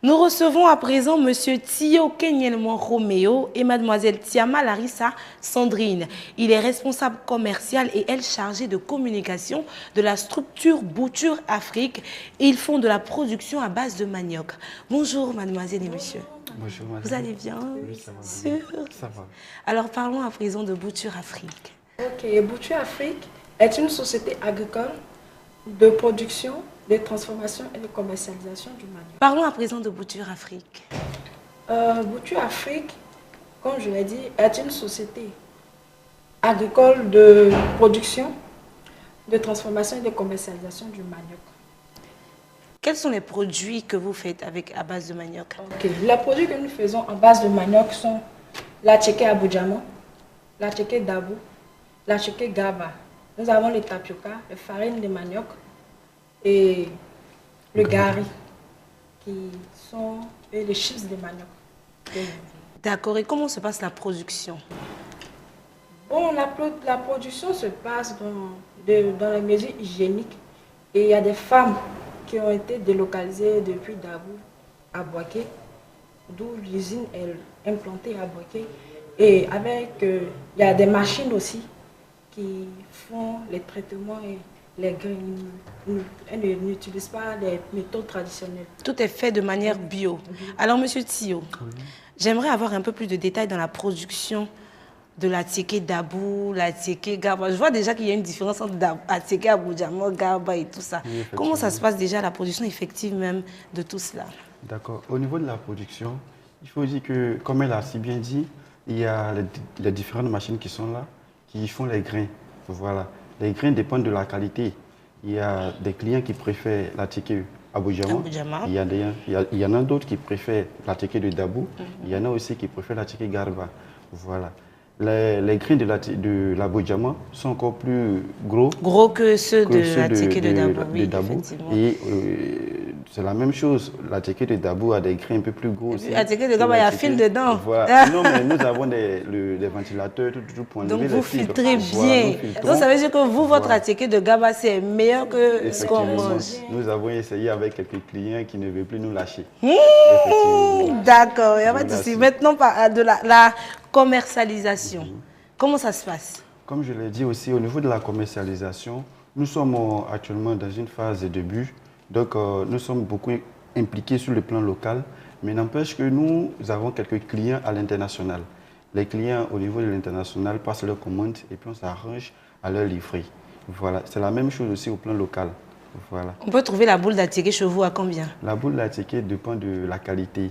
Nous recevons à présent Monsieur Thio Kenyelman Roméo et Mademoiselle Tiama Larissa Sandrine. Il est responsable commercial et elle chargée de communication de la structure Bouture Afrique. Ils font de la production à base de manioc. Bonjour Mademoiselle et Monsieur. Bonjour madame. Vous allez bien? Oui, ça va. Sûr? Ça va. Alors parlons à présent de Bouture Afrique. Ok, Bouture Afrique est une société agricole de production, de transformation et de commercialisation du manioc. Parlons à présent de Bouture Afrique. Bouture Afrique, comme je l'ai dit, est une société agricole de production, de transformation et de commercialisation du manioc. Quels sont les produits que vous faites à base de manioc? Ok, les produits que nous faisons en base de manioc sont la tchéké Aboudjama, la tchéké Dabou, la tchéké Gaba. Nous avons le tapioca, la farine de manioc et le gari, qui sont les chips de manioc. D'accord, et comment se passe la production? Bon, la production se passe dans les mesures hygiéniques et il y a des femmes qui ont été délocalisées depuis Dabou à Boaké, d'où l'usine est implantée à Boaké. Et avec, il y a des machines aussi qui font les traitements et les graines. Elles n'utilisent pas les méthodes traditionnelles. Tout est fait de manière bio. Alors, Monsieur Thio, j'aimerais avoir un peu plus de détails dans la production de la tchéké Dabou, la tchéké Gaba. Je vois déjà qu'il y a une différence entre la tchéké Aboudjama, Gaba et tout ça. Oui, comment ça se passe déjà, la production effective même de tout cela? D'accord. Au niveau de la production, il faut dire que, comme elle a si bien dit, il y a les différentes machines qui sont là, qui font les grains. Voilà. Les grains dépendent de la qualité. Il y a des clients qui préfèrent la tchéké Aboudjama. Il y en a d'autres qui préfèrent la tchéké de Dabou. Il y en a aussi qui préfèrent la tchéké Garba. Voilà. Les grains de l'Aboudjama sont encore plus gros. Gros que ceux de la tchéké de Dabou. Oui, effectivement. Et c'est la même chose. La tchéké de Dabou a des grains un peu plus gros aussi. La tchéké de Gaba, il y a fil dedans. Voilà. Non, mais nous avons des ventilateurs tout pour enlever les fibres. Donc vous filtrez bien. Donc ça veut dire que vous, votre tchéké de Gaba, c'est meilleur que ce qu'on mange. Nous avons essayé avec quelques clients qui ne veulent plus nous lâcher. D'accord, il n'y a pas de souci. Maintenant, de la commercialisation. Comment ça se passe? Comme je l'ai dit aussi, au niveau de la commercialisation, nous sommes actuellement dans une phase de début. Donc, nous sommes beaucoup impliqués sur le plan local. Mais n'empêche que nous avons quelques clients à l'international. Les clients au niveau de l'international passent leurs commandes et puis on s'arrange à leur livrer. Voilà, c'est la même chose aussi au plan local. Voilà. On peut trouver la boule d'attiqué chez vous à combien? La boule d'attiqué dépend de la qualité.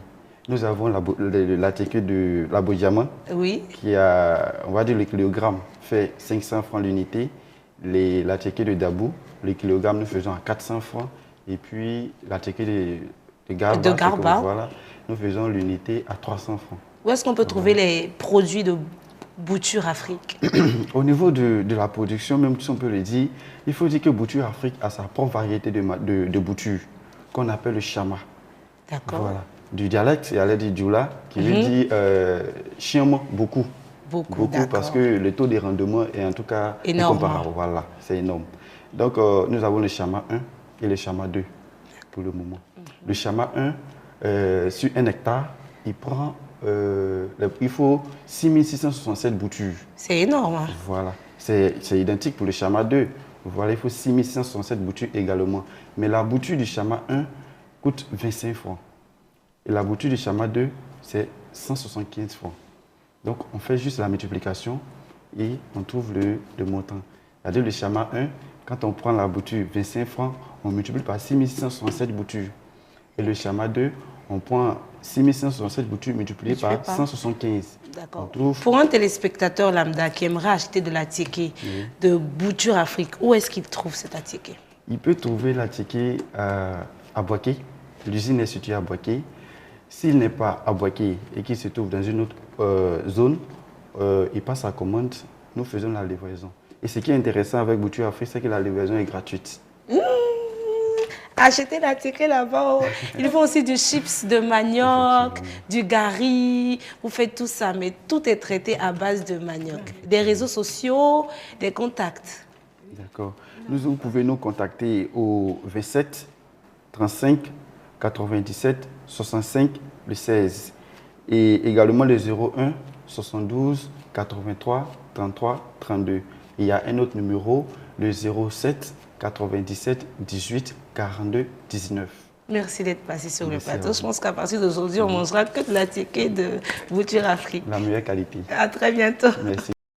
Nous avons la tchéké de l'Aboudjama, oui, qui a, on va dire, le kilogramme fait 500 francs l'unité. La tchéké de Dabou, le kilogramme, nous faisons à 400 francs. Et puis la tchéké de Garba, voilà, nous faisons l'unité à 300 francs. Où est-ce qu'on peut trouver les produits de Bouture Afrique? Au niveau de la production, même si on peut le dire, il faut dire que Bouture Afrique a sa propre variété de bouture, qu'on appelle le chama. D'accord. Voilà. Du dialecte, il y a l'air du djoula, qui veut dire chiant, beaucoup. Beaucoup, parce que le taux de rendement est en tout cas incomparable. Voilà, c'est énorme. Donc, nous avons le chama 1 et le chama 2 pour le moment. Le chama 1, sur 1 hectare, il prend, il faut 6667 boutures. C'est énorme. Hein? Voilà, c'est identique pour le chama 2. Voilà, il faut 6667 boutures également. Mais la bouture du chama 1 coûte 25 francs. Et la bouture du chama 2, c'est 175 francs. Donc, on fait juste la multiplication et on trouve le montant. C'est-à-dire le chama 1, quand on prend la bouture 25 francs, on multiplie par 6667 boutures. Et le chama 2, on prend 6567 boutures multipliées par 175. D'accord. Pour un téléspectateur lambda qui aimerait acheter de la tchéké de Bouture Afrique, où est-ce qu'il trouve cette tchéké? Il peut trouver la tchéké à Boaké. L'usine est située à Boaké. S'il n'est pas à Boaké et qu'il se trouve dans une autre zone, il passe sa commande, nous faisons la livraison. Et ce qui est intéressant avec Bouture Afrique, c'est que la livraison est gratuite. Achetez la tchéké là-bas. Ils font aussi du chips de manioc, du gari. Vous faites tout ça, mais tout est traité à base de manioc. Des réseaux sociaux, des contacts. D'accord. Vous pouvez nous contacter au 27 35 97 65 le 16. Et également le 01 72 83 33 32. Il y a un autre numéro, le 07 97 18 42 19. Merci d'être passé sur le plateau. Je pense qu'à partir d'aujourd'hui, on mangera que de la ticket de Bouture Afrique. La meilleure qualité. À très bientôt. Merci.